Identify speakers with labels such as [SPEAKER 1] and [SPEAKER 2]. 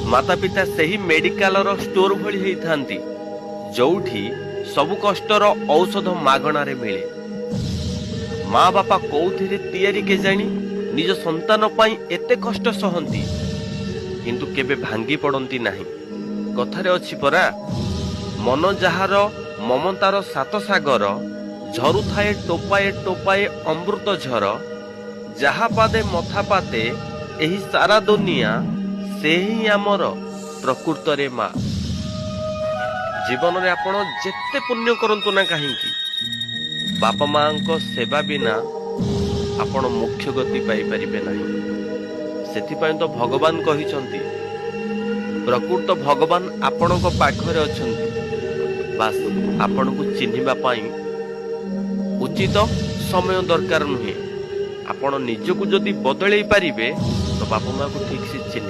[SPEAKER 1] माता पिता सही मेडिकल स्टोर भली होइथांती जोठी सबु कष्टर औषध मागणार मिले। माँ बापा कौथिरे तैयारी के जानी निज संतान पाई एते कष्ट सहंती किंतु केबे भांगी पड़ती नहीं। कथारे अछि परा मन जहार ममतार सात सागर झरु थाए टोपाए टोपाए अमृत झर जहा पादे मथा पाते एही सारा दुनिया से ही आमर प्रकृत रे माँ। जीवन में आपण जेते पुण्य करंतु ना कहीं बापा माँ को सेवा बिना आपण मुख्य गति पाई परिबे नहीं। सेथिपाई तो भगवान कहिसंती प्रकृत भगवान आपण को पाखरे अछंती बास आपण को चिन्हिबा पाई उचित समय दरकार नुहे। आपण निजको जदि बदलई पारिबे तो बापा माँ को ठीक से चिन्ह